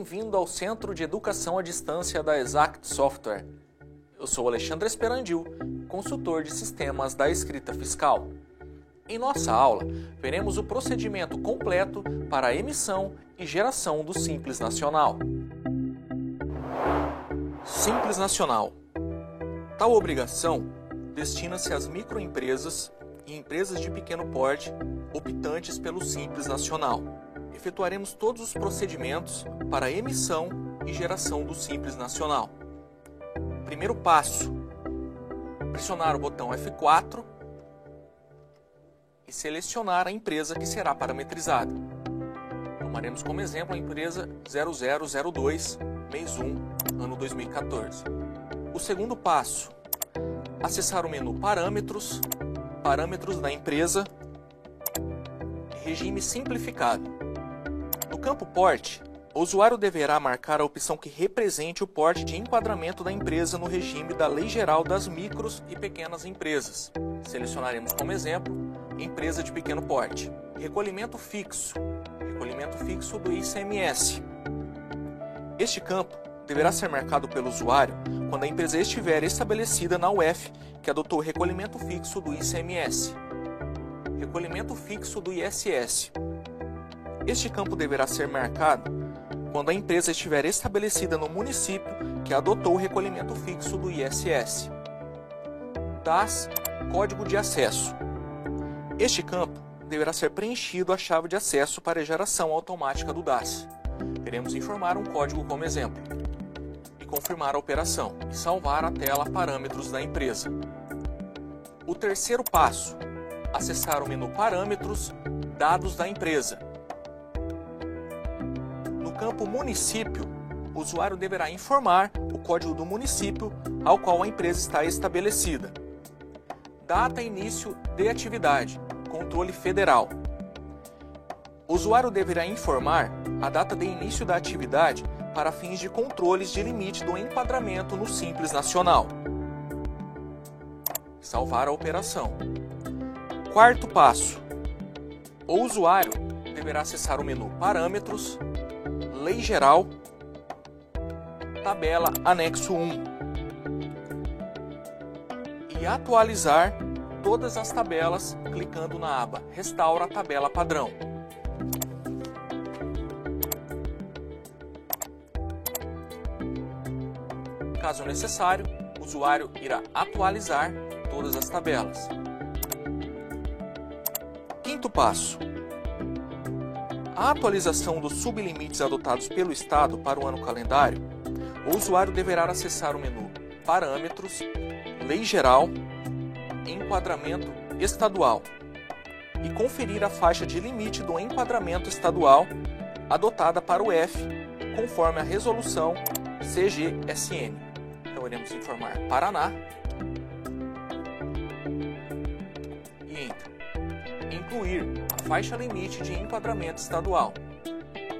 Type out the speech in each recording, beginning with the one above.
bem-vindo ao Centro de Educação à Distância da Exact Software. Eu sou Alexandre Esperandil, consultor de sistemas da escrita fiscal. Em nossa aula, veremos o procedimento completo para a emissão e geração do Simples Nacional. Simples Nacional. Tal obrigação destina-se às microempresas e empresas de pequeno porte optantes pelo Simples Nacional. Efetuaremos todos os procedimentos para a emissão e geração do Simples Nacional. Primeiro passo: pressionar o botão F4 e selecionar a empresa que será parametrizada. Tomaremos como exemplo a empresa 0002, mês 1, ano 2014. O segundo passo: acessar o menu Parâmetros, Parâmetros da empresa, Regime simplificado. No campo Porte, o usuário deverá marcar a opção que represente o porte de enquadramento da empresa no regime da Lei Geral das Micros e Pequenas Empresas. Selecionaremos como exemplo empresa de pequeno porte. Recolhimento fixo do ICMS. Este campo deverá ser marcado pelo usuário quando a empresa estiver estabelecida na UF que adotou o recolhimento fixo do ICMS. Recolhimento fixo do ISS. Este campo deverá ser marcado quando a empresa estiver estabelecida no município que adotou o recolhimento fixo do ISS. DAS, Código de Acesso. Este campo deverá ser preenchido a chave de acesso para a geração automática do DAS. Iremos informar um código como exemplo e confirmar a operação e salvar a tela Parâmetros da empresa. O terceiro passo: acessar o menu Parâmetros, Dados da empresa. No campo Município, o usuário deverá informar o código do município ao qual a empresa está estabelecida. Data e início de atividade, controle federal. O usuário deverá informar a data de início da atividade para fins de controles de limite do enquadramento no Simples Nacional. Salvar a operação. Quarto passo: o usuário deverá acessar o menu Parâmetros, Lei Geral, Tabela Anexo 1 e atualizar todas as tabelas clicando na aba Restaura Tabela Padrão. Caso necessário, o usuário irá atualizar todas as tabelas. Quinto passo: a atualização dos sublimites adotados pelo Estado para o ano calendário. O usuário deverá acessar o menu Parâmetros, Lei Geral, Enquadramento Estadual e conferir a faixa de limite do enquadramento estadual adotada para o F, conforme a resolução CGSN. Então iremos informar Paraná e Enter. Incluir a faixa limite de enquadramento estadual.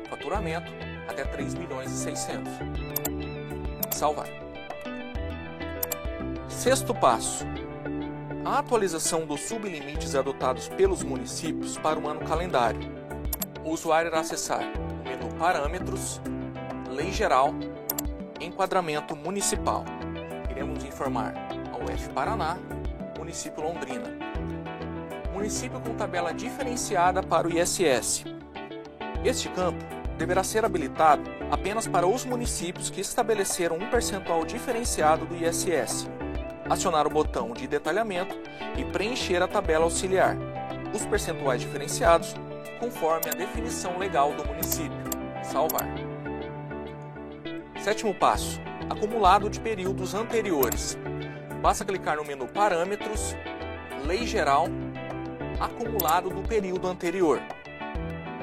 Faturamento até 3.600.000. Salvar. Sexto passo: a atualização dos sublimites adotados pelos municípios para o ano calendário. O usuário irá acessar o menu Parâmetros, Lei Geral, Enquadramento Municipal. Iremos informar a UF Paraná, Município Londrina. Município com tabela diferenciada para o ISS. Este campo deverá ser habilitado apenas para os municípios que estabeleceram um percentual diferenciado do ISS. Acionar o botão de detalhamento e preencher a tabela auxiliar, os percentuais diferenciados, conforme a definição legal do município. Salvar. Sétimo passo: acumulado de períodos anteriores. Basta clicar no menu Parâmetros, Lei Geral, Acumulado do período anterior.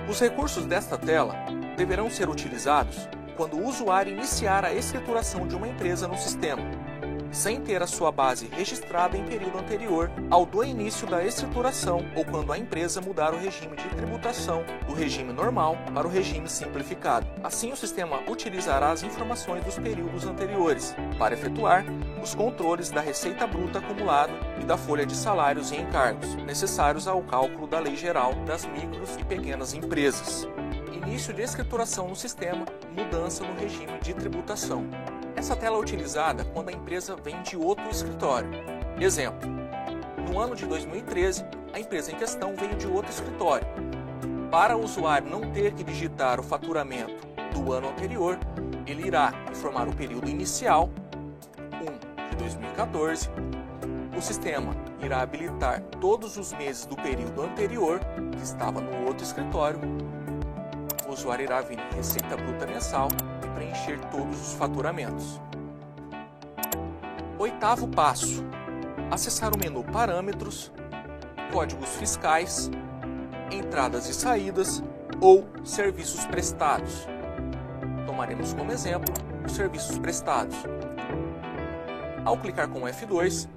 Os recursos desta tela deverão ser utilizados quando o usuário iniciar a escrituração de uma empresa no sistema, sem ter a sua base registrada em período anterior ao do início da escrituração ou quando a empresa mudar o regime de tributação do regime normal para o regime simplificado. Assim, o sistema utilizará as informações dos períodos anteriores para efetuar os controles da receita bruta acumulada e da folha de salários e encargos, necessários ao cálculo da Lei Geral das Micros e Pequenas Empresas. Início de escrituração no sistema mudança no regime de tributação. Essa tela é utilizada quando a empresa vem de outro escritório. Exemplo, no ano de 2013, a empresa em questão veio de outro escritório. Para o usuário não ter que digitar o faturamento do ano anterior, ele irá informar o período inicial, 1 de 2014, o sistema irá habilitar todos os meses do período anterior, que estava no outro escritório, o usuário irá vir em Receita Bruta Mensal e preencher todos os faturamentos. Oitavo passo, acessar o menu Parâmetros, Códigos Fiscais, Entradas e Saídas ou Serviços Prestados. Tomaremos como exemplo os serviços prestados. Ao clicar com o F2,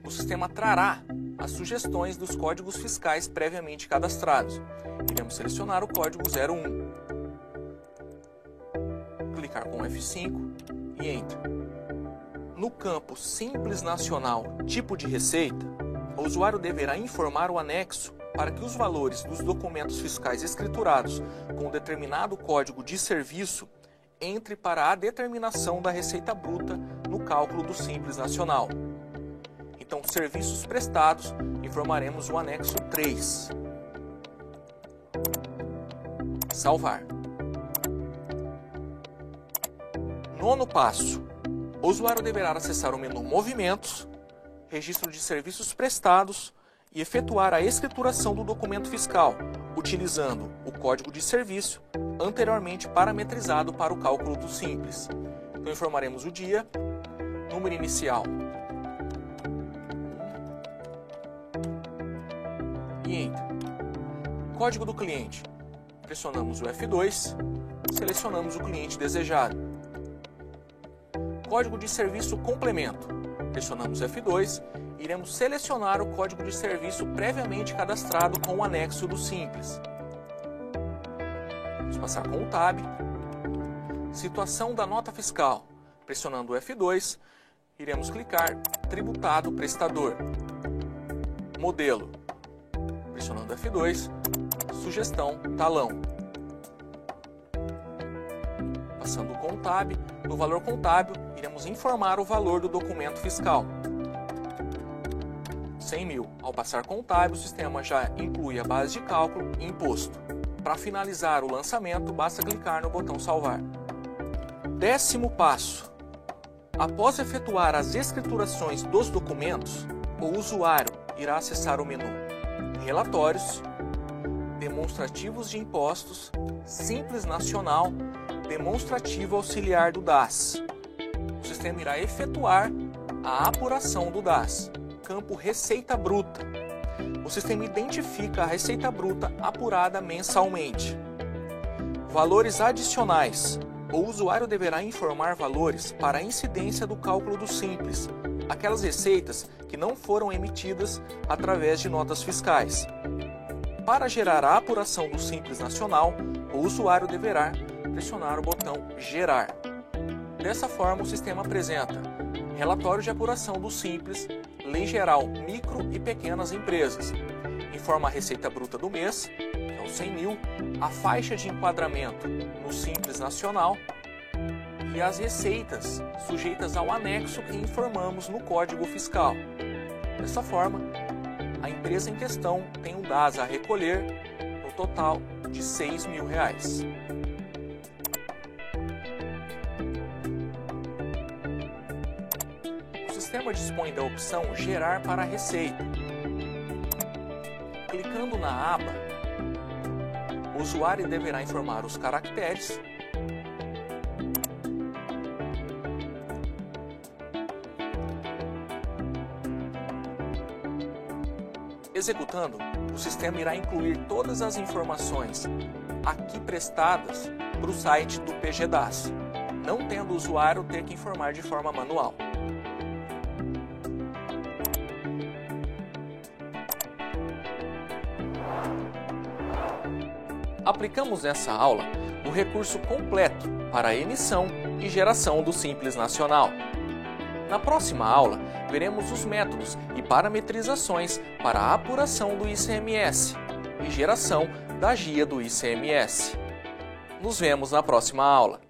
o sistema trará as sugestões dos códigos fiscais previamente cadastrados. Iremos selecionar o código 01. Clicar com o F5 e Enter. No campo Simples Nacional Tipo de Receita, o usuário deverá informar o anexo para que os valores dos documentos fiscais escriturados com determinado código de serviço entre para a determinação da receita bruta no cálculo do Simples Nacional. Então, serviços prestados, informaremos o anexo 3. Salvar. Nono passo. O usuário deverá acessar o menu Movimentos, Registro de Serviços Prestados e efetuar a escrituração do documento fiscal, utilizando o código de serviço anteriormente parametrizado para o cálculo do Simples. Então, informaremos o dia, número inicial e Enter. Código do cliente. Pressionamos o F2, selecionamos o cliente desejado. Código de serviço complemento. Pressionamos F2 e iremos selecionar o código de serviço previamente cadastrado com o anexo do Simples. Vamos passar com o Tab. Situação da nota fiscal. Pressionando o F2, iremos clicar Tributado Prestador. Modelo. Pressionando F2, Sugestão Talão. Passando com o Tab, no valor contábil, iremos informar o valor do documento fiscal. 100 mil. Ao passar com o Tab, o sistema já inclui a base de cálculo e imposto. Para finalizar o lançamento, basta clicar no botão Salvar. 10º passo. Após efetuar as escriturações dos documentos, o usuário irá acessar o menu Relatórios, Demonstrativos de Impostos, Simples Nacional, Demonstrativo Auxiliar do DAS. O sistema irá efetuar a apuração do DAS. Campo Receita Bruta. O sistema identifica a receita bruta apurada mensalmente. Valores adicionais. O usuário deverá informar valores para a incidência do cálculo do Simples, aquelas receitas que não foram emitidas através de notas fiscais. Para gerar a apuração do Simples Nacional, o usuário deverá pressionar o botão Gerar. Dessa forma, o sistema apresenta relatório de apuração do Simples, Lei Geral Micro e Pequenas Empresas, informa a receita bruta do mês, que é os 100 mil, a faixa de enquadramento no Simples Nacional e as receitas sujeitas ao anexo que informamos no Código Fiscal. Dessa forma, a empresa em questão tem um DAS a recolher no total de R$6 mil. O sistema dispõe da opção Gerar para a Receita. Clicando na aba, o usuário deverá informar os caracteres Executando, o sistema irá incluir todas as informações aqui prestadas para o site do PGDAS, não tendo o usuário ter que informar de forma manual. Aplicamos nessa aula o recurso completo para a emissão e geração do Simples Nacional. Na próxima aula, veremos os métodos e parametrizações para a apuração do ICMS e geração da guia do ICMS. Nos vemos na próxima aula.